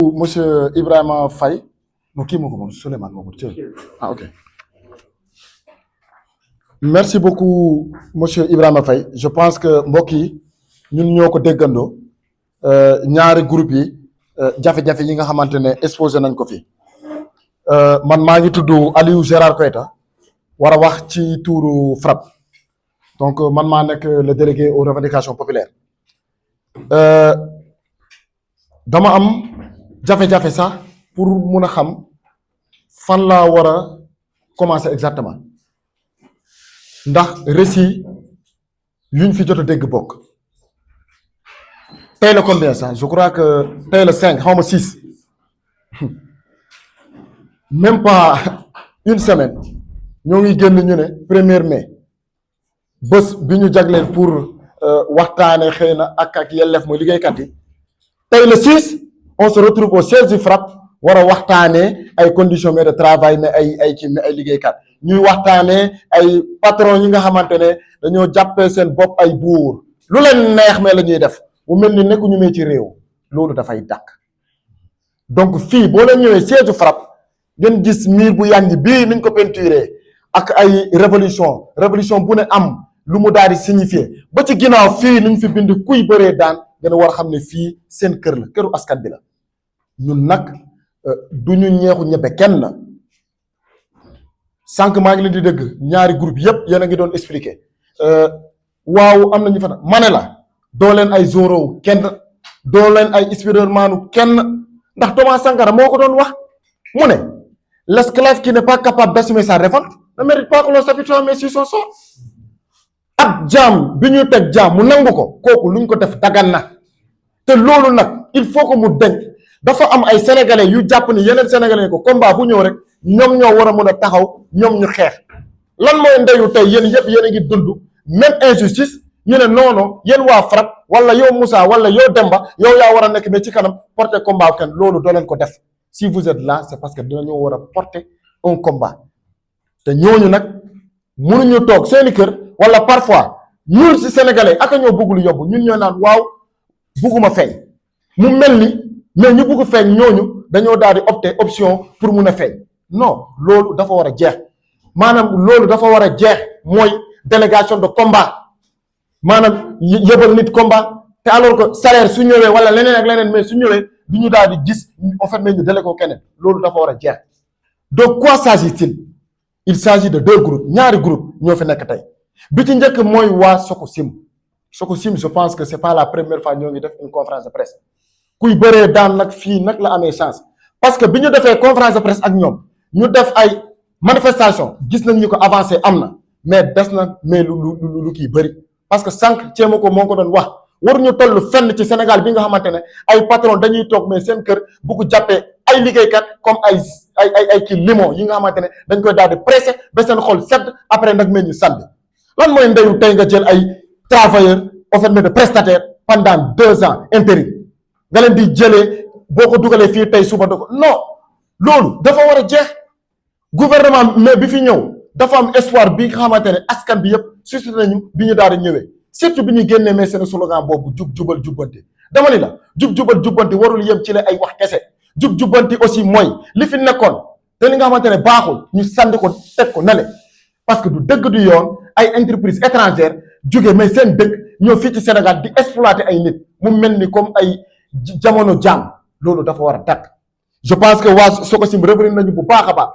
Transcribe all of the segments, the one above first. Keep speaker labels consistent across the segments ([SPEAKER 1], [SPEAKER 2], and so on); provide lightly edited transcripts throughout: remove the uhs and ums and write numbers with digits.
[SPEAKER 1] Monsieur Ibrahima Faye Souleymane ok. Merci beaucoup monsieur Ibrahima Faye. Je pense que mbokk yi ñun ñoo ko déggandoo ñaari groupe yi jafe-jafe yi nga xamante ne exposé nañ ko fi man maa ngi tudd Aliou Gérard Koita war a wax ci tuuru FRAPP. Donc man maa nekk le délégué aux revendications populaires. Dama am jafe-jafe sax pour mun a xam fan laa war a commencer exactement ndax récit yuñ fi jot a dégg bokk tey la combien ça je crois que tey la 5 xaw ma 6 même pas une semaine ñoo ngi génn ñu ne 1er mai bés bi ñu jagleel pour waxtaane xëy na ak yelleef mooy liggéeykat yi tey le 6 on se retrouve au siège du FRAPP war a waxtaanee ay conditions de travail mais ay liggéeykat ñuy waxtaanee ay patron yi nga xamante ne dañoo jàppee seen bopp ay buur lu leen neex mais la ñuy def mu mel ni nekkuñu mee ci réew loolu dafay dàq. Donc fii boo leen ñëwee siège du FRAPP ngeen gis miir bu yànj bii niñ ko peinturé ak ay révolution bu ne am lu mu daal di signifier ba ci ginnaaw fii niñ fi bind kuy bëree daan gën a war a xam ne fii seen kër la këru askan bi la ñun nag du ñu ñeexu ñebe kenn sànq maa ngi leen di dégg ñaari groupe yépp yéen a ngi doon expliquer waaw am na ñu fa ma ne la doo leen ay zoro kenn doo leen ay Spidermanu kenn ndax Thomas Sankara moo ko doon wax mu ne l'esclave qui n'est pas capable d'assumer sa révolte ne mérite pas que l'on s'apitoie sur son sort. ak jaam bi ñu teg jaam mu nangu ko kooku luñ ko def dagan na te loolu nag il faut que mu denc dafa am ay sénégalais yu jàpp ni yeneen sénégalais ko combat bu ñëw rek ñoom ñoo war a mën a taxaw ñoom ñu xeex lan mooy ndeyu tey yéen yëpp yéen a ngi dund même injustice ñu ne non yéen waa FRAPP wala yow Moussa wala yow Demba yow yaa war a nekk ne ci kanam porter combat kenn loolu doo leen ko def si vous êtes là c'est parce que dinañoo war a porter un combat te ñooñu nag mënuñu toog seeni kër. wala parfois ñun ci sénégalais ak ñoo bëgg lu yóbbu ñun ñoo naan waaw bëgguma feeñ mu mel ni mais ñu bëgg feeñ ñooñu dañoo daal di option pour mun a feeñ non loolu dafa war a jeex maanaam loolu dafa war a jeex mooy délégation de combat maanaam yëbal nit combat te alors que salaire su ñëwee wala leneen ak leneen mais su ñëwee du ñu daal di gis en fait mais ñu délégué ko keneen loolu dafa war a jeex. Donc quoi s'agit-il? Il s'agit de 2 groupes ñaari groupe ñoo fi nekk tey. bi ci njëkk mooy waa Sococim je pense que c'est pas la première fois ñoo ngi def une conférence de presse kuy bëree daan nag fii nag la amee chance parce que bi ñu defee conférence de presse ak ñoom ñu def ay manifestation gis nañ ñu ko avancé am na mais des na mais lu kii bëri parce que sànq ceema ko moo ko doon wax waruñu toll fenn ci Sénégal bi nga xamante ne ay patron dañuy toog mais seen kër bu ko jàppee ay liggéeykat comme ay kii limon yi nga xamante ne dañ koy daal di pressé ba seen xol sedd après nag mel ñu sànni lan mooy ndeyu tey nga jël ay travailleurs au fait de prestataires pendant 2 ans intérim nga leen di jëlee boo ko dugalee fii tey suba do ko non loolu dafa war a jeex gouvernement mais bi fi ñëw dafa am espoir bi nga xamante ne askan bi yëpp suscité nañu bi ñu daal di ñëwee surtout bi ñu génnee mais seen slogan boobu jubal jubbanti dama ni la jubal jubbanti warul yem ci la ay wax kese jubbanti aussi mooy li fi nekkoon te li nga xamante ne baaxul ñu sànni ko teg ko nale parce que du dëgg du yoon ay entreprise étrangère jóge mais seen dëkk ñoo fii ci Sénégal di exploiter ay nit mu mel ni comme ay jamono jaam loolu dafa war a tàkk. Je pense que waa Sococim revenir nañu bu baax a baax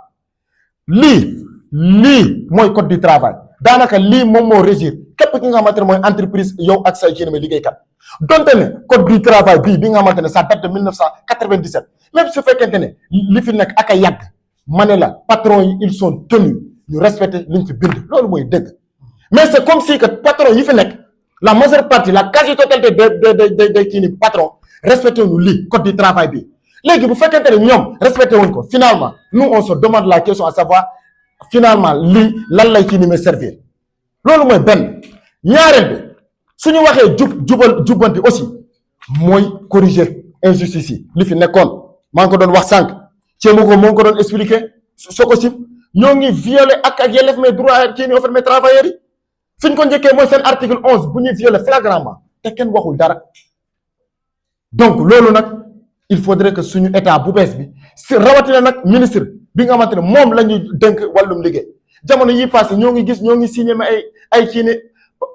[SPEAKER 1] lii mooy code du travail daanaka lii moom moo régir képp ki nga xamante ne mooy entreprise yow ak say kii liggéeykat donte ne code du travail bi nga xamante ne ça date de 1997 même su fekkente ne li fi nekk ak a yàgg ma ne la patron yi ils sont tenus ñu respecter liñ fi bind loolu mooy dëgg mais c'est comme si que patron yi fi nekk la majeure partie la quasi-totalité de kii ni patron respecté wuñu lii code du travail bi léegi bu fekkente ne ñoom respecté wuñ ko finalement nous on se demande la question à savoir finalement lii lan lay kii ni may servir loolu mooy benn ñaareel bi suñu waxee jubbanti aussi mooy corriger injustice yi li fi nekkoon maa ngi ko doon wax sànq ceema ko moo ngi ko doon expliquer Sococim ñoo ngi violer ak yelleef mes droits kii ni offert mes travailleurs yi fi ñu ko njëkkee mooy seen article 11 bu ñuy violer flagramment te kenn waxul dara donc loolu nag il faudrait que suñu état bu bees bi si rawatina nag ministre bi nga xamante ne moom la ñuy dénk wàllum liggéey jamono yi passé ñoo ngi gis ñoo ngi signé ma ay kii ne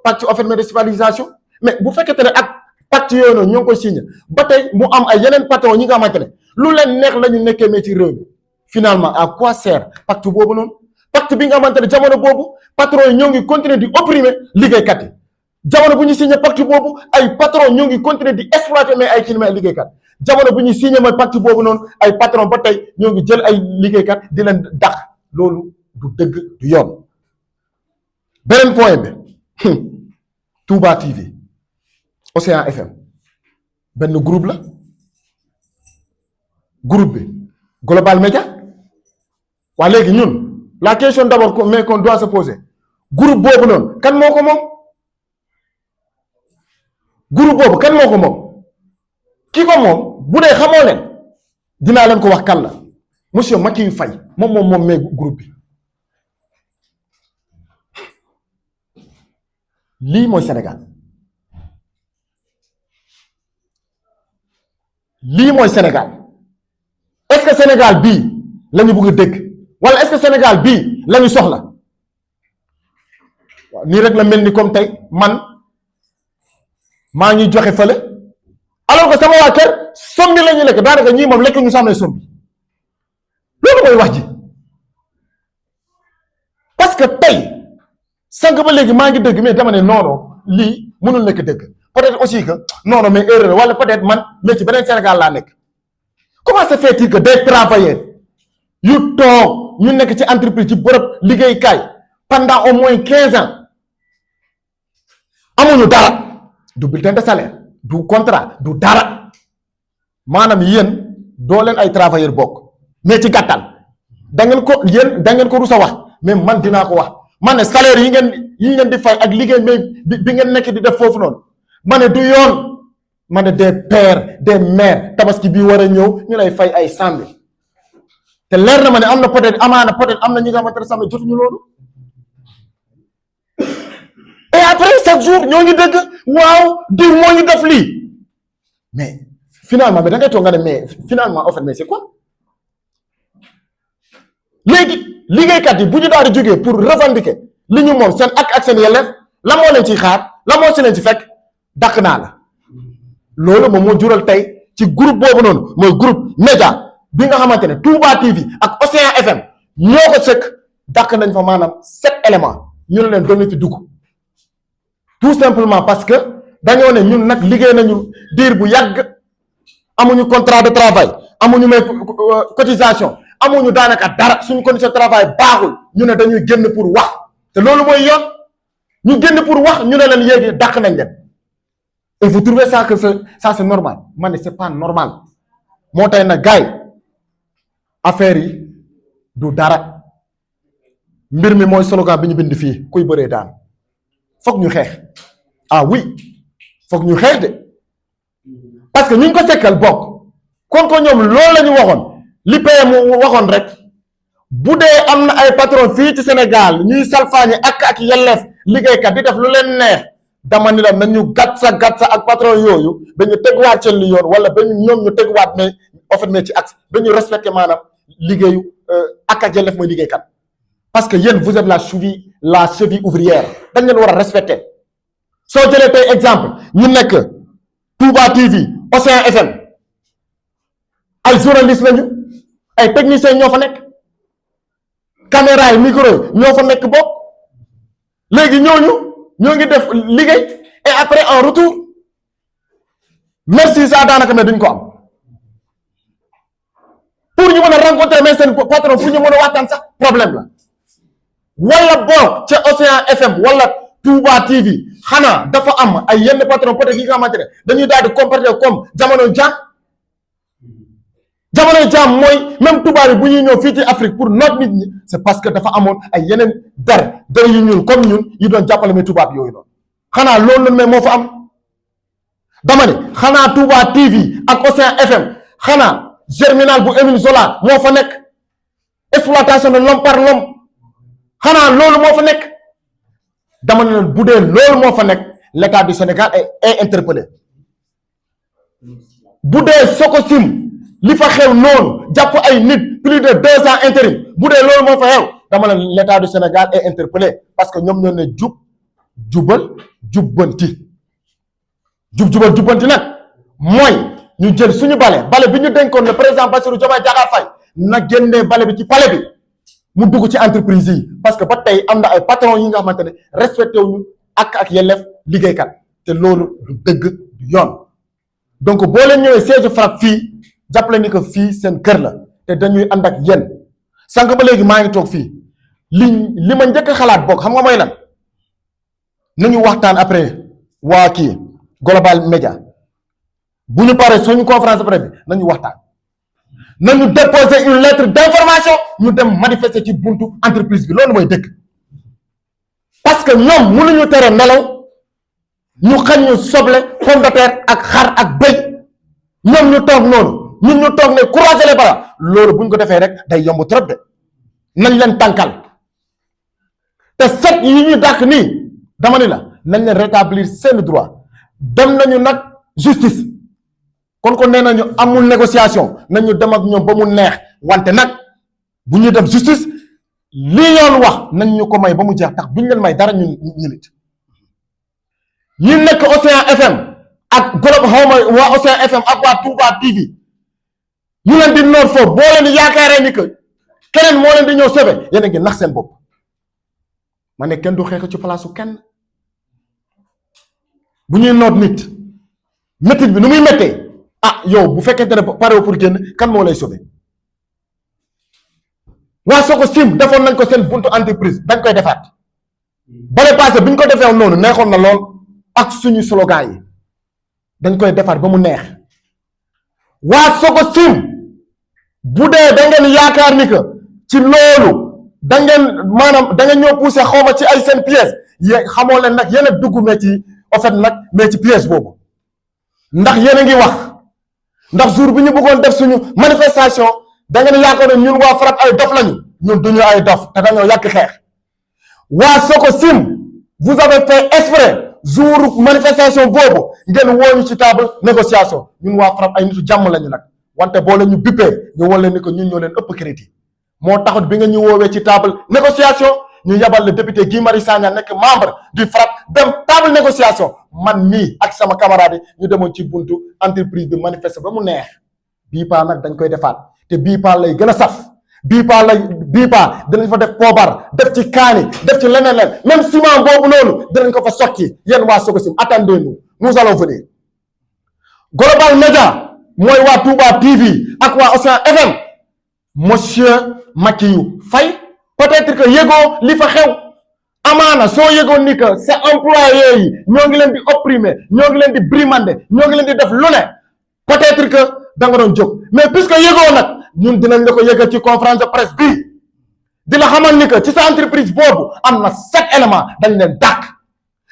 [SPEAKER 1] pacte offert de civilisation mais bu fekkente ne ak pacte yooyu noonu ñoo ngi koy signé ba tey mu am ay yeneen patron ñi nga xamante ne lu leen neex la ñu nekkee mais ci réew mi finalement à quoi sert pacte boobu noonu pacte bi nga xamante ne jamono boobu patron yi ñoo ngi continuer di opprimer liggéeykat yi jamono bu ñu signé pacte boobu ay patron ñoo ngi continuer di exploiter mais ay kii mais ay liggéeykat jamono bu ñu signé mooy pacte boobu noonu ay patron ba tey ñoo ngi jël ay liggéeykat di leen dàq loolu du dëgg du yoon. beneen point bi Touba TV Océan FM benn groupe la groupe bi Global Média waa léegi ñun la question d'abord mais qu'on doit se poser groupe boobu noonu kan moo ko moom groupe boobu kan moo ko moom ki ko moom bu dee xamoo leen dinaa leen ko wax kan la monsieur Macky Faye moom mais groupe bi lii mooy Sénégal lii mooy Sénégal est-ce que Sénégal bii la ñu bëgg a dégg wala est-ce que Sénégal bii la ñu soxla waaw nii rek la mel ni comme tey man maa ngi joxe fële alors que sama waa kër sombi la ñuy lekk daanaka ñii moom lekk ñu sax ne sombi loolu mooy wax ji parce que tey sànq ba léegi maa ngi dégg mais dama ne non lii mënul nekk dëgg peut-être aussi que non mais erreur wala peut-être man mais ci beneen Sénégal laa nekk comment se fait-il que des travailleurs yu toog ñu nekk ci entreprise ci bërëb liggéeykaay pendant au moins 15 ans amuñu dara du bulletin de salaire du contrat du dara maanaam yéen doo leen ay travailleurs bokk mais ci gàttal da ngeen ko rus a wax mais man dinaa ko wax man ne salaire yi ngeen di fay ak liggéey mais bi ngeen nekk di def foofu noonu ma ne du yoon ma ne des pères des mères tabaski bii war a ñëw ñu lay fay ay 100 000 te leer na ma ne am na peut-être am na ñi nga xamante ne sax jotuñu loolu et après chaque jour ñoo ngi dégg waaw diw moo ñu def lii mais finalement mais da ngay toog nga ne mais finalement en fait mais c'est quoi léegi liggéeykat yi bu ñu daal di jógee pour revendiquer li ñu moom seen ak seen yelleef la moo leen ciy xaar la moo si leen ci fekk dàq naa la loolu moom moo jural tey ci groupe boobu noonu mooy groupe média bi nga xamante ne Touba TV ak Océan FM ñoo ko sëkk dàq nañ fa maanaam 7 éléments ñu ne leen doon fi dugg tout simplement parce que dañoo ne ñun nag liggéey nañu diir bu yàgg amuñu contrat de travail amuñu may cotisation amuñu daanaka dara suñu condition de travail baaxul ñu ne dañuy génn pour wax te loolu mooy yoon ñu génn pour wax ñu ne leen yéegi dàq nañ leen et vous trouvez ça que ça c'est normal man ne c'est pas normal moo tax nag gars yi affaire yi du dara mbir mi mooy slogan bi ñu bind fii kuy bëree daan foog ñu xeex ah oui foog ñu xeex de parce que ñu ngi ko sekkal bokk kon ko ñoom loolu la ñu waxoon li PM waxoon rek bu dee am na ay patron fii ci Sénégal ñuy salfaañe ak yelleef liggéeykat di def lu leen neex dama ni la nañu gàtt sa ak patron yooyu ba ñu teguwaat seen li yoon wala ba ñoom ñu teguwaat mais en fait mais ci axe ba ñu respecté maanaam liggéeyu ak yelleef mooy liggéeykat parce que yéen vous êtes la cheville ouvrière dañ leen war a respecté soo jëlee tey exemple ñu nekk Touba TV Océan FM ay journaliste lañu ay techniciens ñoo fa nekk caméra yi micro yi ñoo fa nekk bopp léegi ñooñu ñoo ngi def liggéey et après en retour merci ça daanaka mais duñ ko am pour ñu mën a rencontrer mais seen patron pour ñu mën a waxtaan sax problème la wala boog ca Océan FM wala Touba TV xanaa dafa am ay yenn patron peut-être yi nga xamante ne dañuy daal di comporter comme jamono jaam mooy même tubaab yi bu ñuy ñëw fii ci Afrique pour noot nit ñi c'est parce que dafa amoon ay yeneen der yu ñuul comme ñun yi doon jàppale mais tubaab yooyu noonu xanaa loolu la mais moo fa am dama ne xanaa Touba TV ak Océan FM xanaa germinal bu Émile Zola moo fa nekk exploitation de l'homme par l'homme xanaa loolu moo fa nekk dama ne bu dee loolu moo fa nekk l'État du Sénégal est interpellé bu dee Sococim li fa xew noonu jàpp ay nit plus de 2 ans intérim bu dee loolu moo fa xew dama ne l'état du Sénégal est interpellé parce que ñoom ñoo ne jubal jubbanti nag mooy ñu jël suñu bale bi ñu dénkoon le président Bassirou Diomaye Diakhar Faye na génnee bale bi ci palais bi mu dugg ci entreprise yi parce que ba tey am na ay patron yi nga xamante ne respecté wuñu ak yelleef liggéeykat te loolu du dëgg du yoon donc boo leen ñëwee siège FRAPP fii jàppale ni que fii seen kër la te dañuy ànd ak yéen sànq ba léegi maa ngi toog fii li ma njëkk a xalaat boog xam nga mooy lan nañu waxtaan après waa kii Global Média bu ñu paree suñu conférence de presse bi nañu waxtaan nañu déposer une lettre d'information ñu dem manifester ci buntu entreprise bi loolu mooy dëgg parce que ñoom mënuñu tere nelaw ñu xañ ñu soble pomme de terre ak xar ak bëy ñoom ñu toog noonu ñun ñu toog ne croiser les bras loolu buñ ko defee rek day yomb trop de nañ leen tànkal te set yi ñu dàq nii dama ni la nañ leen rétablir seen droit dem nañu nag justice kon nee nañu amul négociation nañu dem ak ñoom ba mu neex wante nag bu ñuy dem justice lii yoon wax nañ ñu ko may ba mu jeex tax duñ leen may dara ñu nit ñi nekk Océan FM ak Globe xawma waa Océan FM ak waa Touba TV ñu leen di noor foofu boo leen di yaakaaree ni que keneen moo leen di ñëw sauver yéen a ngi nax seen bopp ma ne kenn du xeex ci place su kenn bu ñuy noot nit métit bi nu muy méttee yow bu fekkente ne pare pour génn kan moo lay sauver waa Sococim defoon nañ ko seen buntu entreprise dañ koy defaat bale passé bi ñu ko defee noonu neexoon na lool ak suñu slogan yi dañ koy defaat ba mu neex waa Sococim bu dee da ngeen yaakaar ni que ci loolu da ngeen maanaam da ngeen ñoo poussé xawma ci ay seen pièce xamoo leen nag yéen a dugg mais ci en fait nag mais ci pièce boobu ndax yéen a ngi wax ndax jour bi ñu bëggoon def suñu manifestation da ngeen yaakaar ne ñun waa FRAPP ay dof lañu ñun duñu ay dof te dañoo yàq xeex waa Sococim vous avez fait exprès jour manifestation boobu ngeen woo ñu ci table négociation ñun waa FRAPP ay nitu jàmm lañu nag wante boo leen ñu bippee ñu wan leen ni que ñun ñoo leen ëpp crédit moo taxut bi nga ñu woowee ci table négociation ñu yabal le député Guy Marius Sagna nekk membre du FRAPP dem table négociation man mii ak sama camarade yi ñu demoon ci buntu entreprise bi manifester ba mu neex bii paa nag dañ koy defaat te bii paa lay gën a saf bii paa dinañ fa def poobar def ci kaani def ci leneen même ciment boobu noonu dinañ ko fa sotti yéen waa Sococim attendez-nous nous allons venir Global Média mooy waa Touba TV ak waa Océan FM monsieur Makiyu Faye peut-être que yëgoo li fa xew amaana soo yëgoon ni que sa employé yi ñoo ngi leen di opprimer ñoo ngi leen di brimander ñoo ngi leen di def lu ne peut-être que da nga doon jóg mais puisque yëgoo nag ñun dinañ la ko yëgal ci conférence de presse bii di la xamal ni que ci sa entreprise boobu am na 7 éléments dañ leen dàq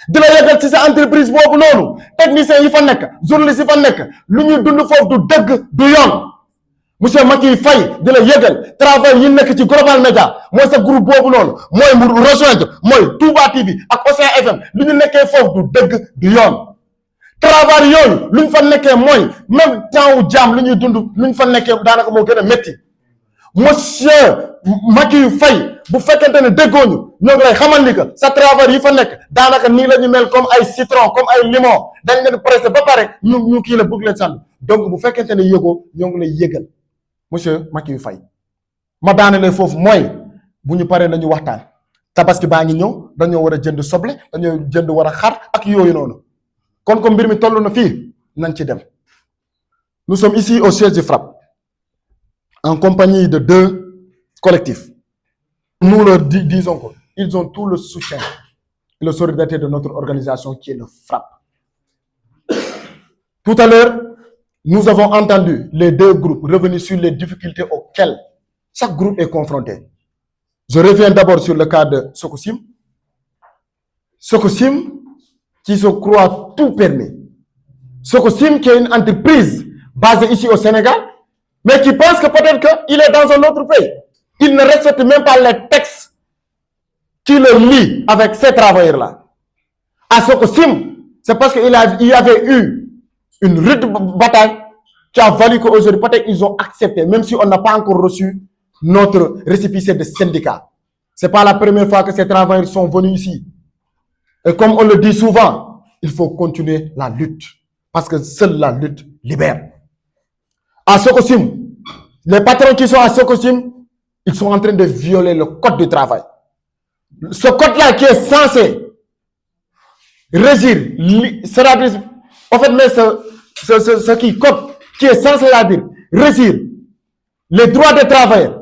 [SPEAKER 1] di la yëgal ci sa entreprise boobu noonu techniciens yi fa nekk journalistes yi fa nekk lu ñuy dund foofu du dëgg du yoon monsieur Macky Faye di la yëgal travail yi nekk ci Global Média mooy sa groupe boobu noonu mooy mu rejoindre mooy Touba TV ak Océan FM lu ñu nekkee foofu du dëgg du yoon travail yooyu lu ñu fa nekkee mooy même temps wu jaam lu ñuy dund lu ñu fa nekkee daanaka moo gën a métti monsieur Macky Faye bu fekkente ne déggooñu ñoo ngi lay xamal ni que sa travail yi fa nekk daanaka nii la ñu mel comme ay citron comme ay limon dañ leen pressé ba pare ñu kii la bëgg leen sànni donc bu fekkente ne yëgoo ñoo ngi lay yëgal monsieur Macky Faye ma daanelee foofu mooy bu ñu paree nañu waxtaan tabaski baa ngi ñëw dañoo war a jënd soble dañoo jënd war a xar ak yooyu noonu kon ko mbir mi toll na fii nañ ci dem nous sommes ici au siège du FRAPP en compagnie de 2 collectifs nous leur disons qu'ils ont tout le soutien et la solidarité de notre organisation qui est le FRAPP. Tout à l'heure nous avons entendu les 2 groupes revenir sur les difficultés auxquelles chaque groupe est confronté. Je reviens d'abord sur le cas de Sococim. Sococim qui se croit tout permis. Sococim qui est une entreprise basée ici au Sénégal, mais qui pense que peut-être qu'il est dans un autre pays. Il ne respecte même pas les textes qui le lient avec ces travailleurs-là. À Sococim, c'est parce qu'il y avait eu une rude bataille qui a valu qu'aujourd'hui, peut-être ils ont accepté, même si on n'a pas encore reçu notre récépissé de syndicat. Ce n'est pas la première fois que ces travailleurs sont venus ici. Et comme on le dit souvent, il faut continuer la lutte. Parce que seule la lutte libère. À Sococim, les patrons qui sont à Sococim, ils sont en train de violer le code du travail. Ce code-là qui est censé régir, c'est-à-dire, en fait, mais ce code qui est censé régir les droits des travailleurs,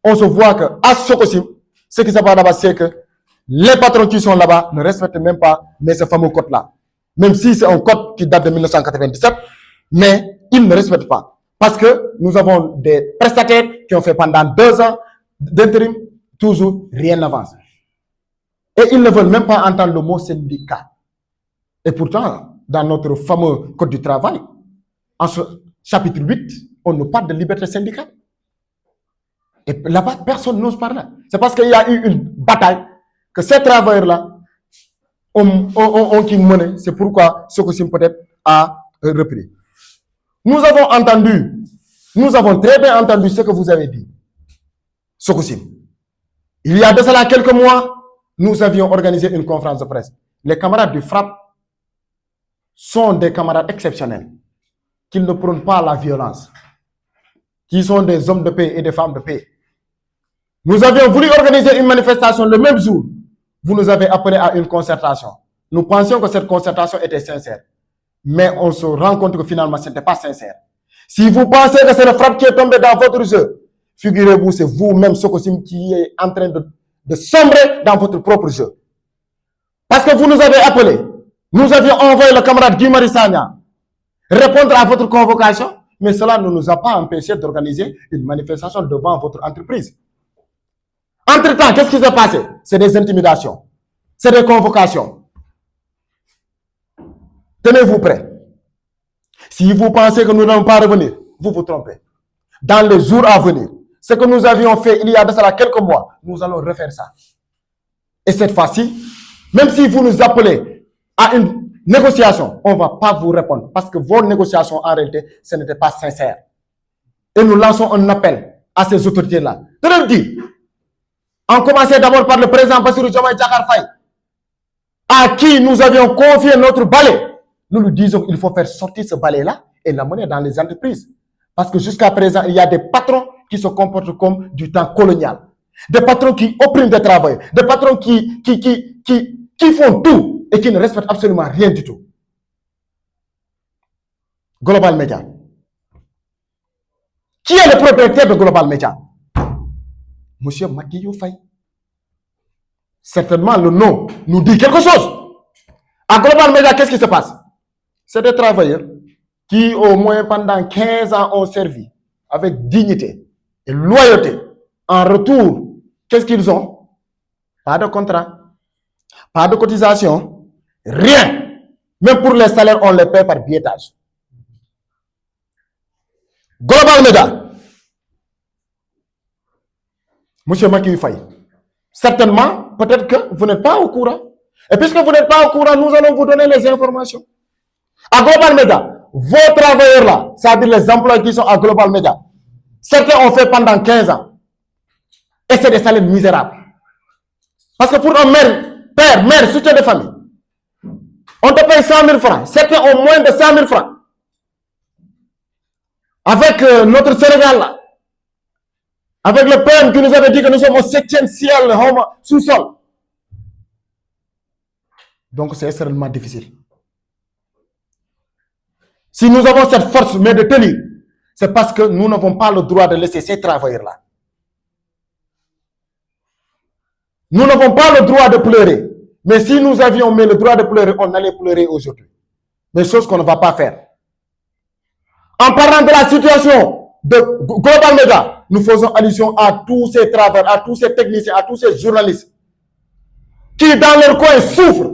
[SPEAKER 1] on se voit qu'à Sococim, ce qui se passe là-bas, c'est que les patrons qui sont là-bas ne respectent même pas ce fameux code-là. Même si c'est un code qui date de 1997, mais ils ne respectent pas. Parce que nous avons des prestataires qui ont fait pendant 2 ans d'intérim, toujours rien n'avance. Et ils ne veulent même pas entendre le mot syndicat. Et pourtant, dans notre fameux code du travail, en chapitre 8, on nous parle de liberté syndicale. Et là-bas, personne n'ose parler. C'est parce qu'il y a eu une bataille que ces travailleurs-là ont qui mené. C'est pourquoi Sococim peut-être a repris. Nous avons très bien entendu ce que vous avez dit. Sococim. Il y a de cela quelques mois, nous avions organisé une conférence de presse. Les camarades du FRAPP sont des camarades exceptionnels, qui ne prônent pas la violence, qui sont des hommes de paix et des femmes de paix. Nous avions voulu organiser une manifestation le même jour. Vous nous avez appelé à une concertation. Nous pensions que cette concertation était sincère. Mais on se rend compte que finalement, ce n'était pas sincère. Si vous pensez que c'est le FRAPP qui est tombé dans votre jeu, figurez-vous, c'est vous-même, Sococim, qui est en train de sombrer dans votre propre jeu. Parce que vous nous avez appelés. Nous avions envoyé le camarade Guy Marius Sagna répondre à votre convocation, mais cela ne nous a pas empêché d'organiser une manifestation devant votre entreprise. Entre-temps, qu'est-ce qui s'est passé? C'est des intimidations, c'est des convocations. Tenez-vous prêts. Si vous pensez que nous n'allons pas revenir, vous vous trompez. Dans les jours à venir, ce que nous avions fait il y a de cela quelques mois, nous allons refaire ça. Et cette fois-ci, même si vous nous appelez à une négociation, on ne va pas vous répondre parce que vos négociations, en réalité, ce n'était pas sincère. Et nous lançons un appel à ces autorités-là. De leur dire, en commençant d'abord par le président Bassirou Diomaye Diakhar Faye, à qui nous avions confié notre balai. Nous lui disons qu'il faut faire sortir ce balai-là et l'amener dans les entreprises. Parce que jusqu'à présent, il y a des patrons qui se comportent comme du temps colonial. Des patrons qui oppriment des travailleurs. Des patrons qui font tout et qui ne respectent absolument rien du tout. Global Media. Qui est le propriétaire de Global Media? Monsieur Makiyo Faye. Certainement, le nom nous dit quelque chose. À Global Media, qu'est-ce qui se passe? C'est des travailleurs qui, au moins pendant 15 ans, ont servi avec dignité et loyauté. En retour, qu'est-ce qu'ils ont? Pas de contrat, pas de cotisation, rien. Même pour les salaires, on les paie par billetage. Global Media. Monsieur Makiyo Faye, certainement, peut-être que vous n'êtes pas au courant. Et puisque vous n'êtes pas au courant, nous allons vous donner les informations. À Global Media, vos travailleurs là, c'est-à-dire les employés qui sont à Global Media, certains ont fait pendant 15 ans. Et c'est des salaires misérables. Parce que pour un mère, soutien de famille, on te paye 100 000 francs. Certains ont moins de 100 000 francs. Avec notre Sénégal là, avec le PM qui nous avait dit que nous sommes au 7e ciel, sous-sol. Donc c'est extrêmement difficile. Si nous avons cette force, mais de tenir, c'est parce que nous n'avons pas le droit de laisser ces travailleurs-là. Nous n'avons pas le droit de pleurer. Mais si nous avions le droit de pleurer, on allait pleurer aujourd'hui. Des choses qu'on ne va pas faire. En parlant de la situation de Global Media, nous faisons allusion à tous ces travailleurs, à tous ces techniciens, à tous ces journalistes qui dans leur coin souffrent,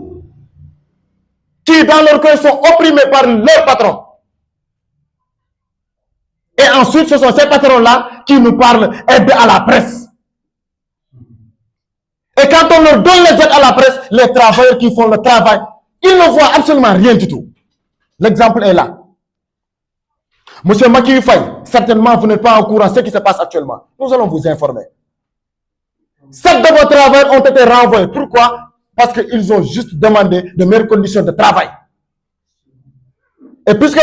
[SPEAKER 1] qui dans leur coin sont opprimés par leurs patrons. Et ensuite, ce sont ces patrons-là qui nous parlent aider à la presse. Et quand on leur donne les aides à la presse, les travailleurs qui font le travail, ils ne voient absolument rien du tout. L'exemple est là. Monsieur Macky Faye, certainement vous n'êtes pas au courant de ce qui se passe actuellement. Nous allons vous informer. 7 de vos travailleurs ont été renvoyés. Pourquoi? Parce qu'ils ont juste demandé de meilleures conditions de travail. Et puisque,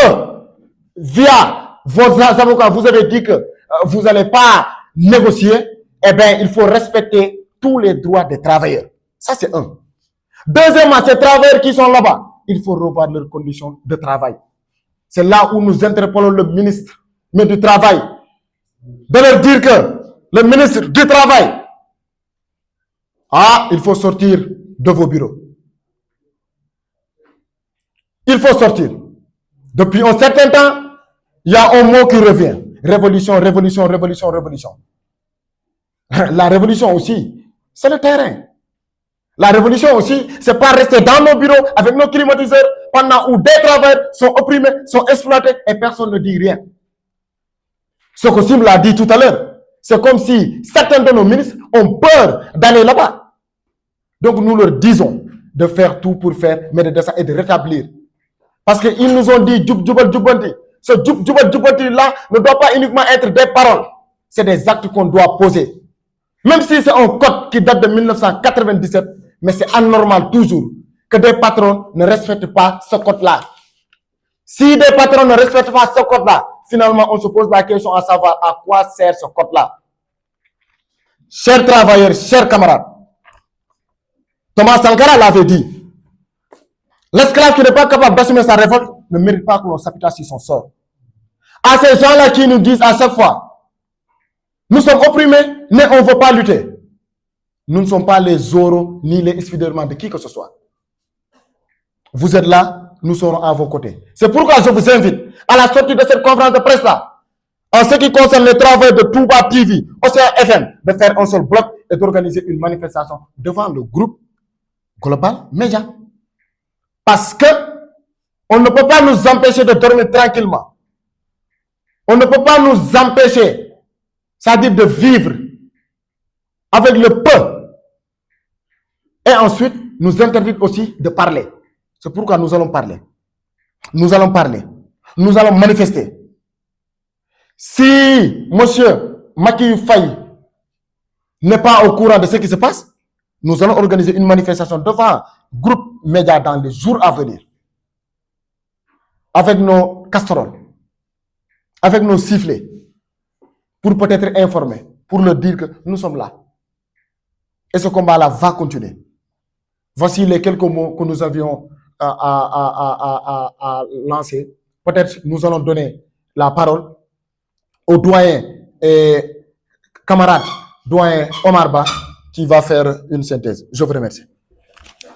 [SPEAKER 1] via vos avocats, vous avez dit que vous n'allez pas négocier, eh bien, il faut respecter tous les droits des travailleurs. Ça, c'est un. Deuxièmement, ces travailleurs qui sont là-bas, il faut revoir leurs conditions de travail. C'est là où nous interpellons le ministre du Travail, de leur dire que le ministre du Travail, il faut sortir de vos bureaux. Il faut sortir. Depuis un certain temps, il y a un mot qui revient. Révolution, révolution, révolution, révolution. La révolution aussi, c'est le terrain. La révolution aussi, c'est pas rester dans nos bureaux avec nos climatiseurs pendant où des travailleurs sont opprimés, sont exploités et personne ne dit rien. Ce que Sim l'a dit tout à l'heure, c'est comme si certains de nos ministres ont peur d'aller là-bas. Donc nous leur disons de faire tout pour faire, mais de descendre et de rétablir. Parce qu'ils nous ont dit Djoub Djoubal Djoubanti. Ce Djoub Djoubal Djoubanti là ne doit pas uniquement être des paroles, c'est des actes qu'on doit poser. Même si c'est un code qui date de 1997, mais c'est anormal toujours que des patrons ne respectent pas ce code-là. Si des patrons ne respectent pas ce code-là, finalement, on se pose la question à savoir à quoi sert ce code-là. Chers travailleurs, chers camarades, Thomas Sankara l'avait dit. L'esclave qui n'est pas capable d'assumer sa révolte ne mérite pas que l'on s'appuie sur son sort. À ces gens-là qui nous disent à chaque fois, nous sommes opprimés, mais on ne veut pas lutter. Nous ne sommes pas les Zoro ni les Spider-Man de qui que ce soit. Vous êtes là, nous serons à vos côtés. C'est pourquoi je vous invite à la sortie de cette conférence de presse-là, en ce qui concerne les travaux de Touba TV, Océan FM, de faire un seul bloc et d'organiser une manifestation devant le groupe Global Média. Parce que on ne peut pas nous empêcher de dormir tranquillement. On ne peut pas nous empêcher, c'est-à-dire de vivre avec le peu. Et ensuite, nous interdire aussi de parler. C'est pourquoi nous allons parler. Nous allons parler. Nous allons manifester. Si M. Macky Faye n'est pas au courant de ce qui se passe, nous allons organiser une manifestation devant groupe média dans les jours à venir. Avec nos casseroles, avec nos sifflets, pour peut-être informer, pour leur dire que nous sommes là. Et ce combat-là va continuer. Voici les quelques mots que nous avions à lancer. Peut-être nous allons donner la parole au doyen et camarade, doyen Omar Ba, qui va faire une synthèse. Je vous remercie.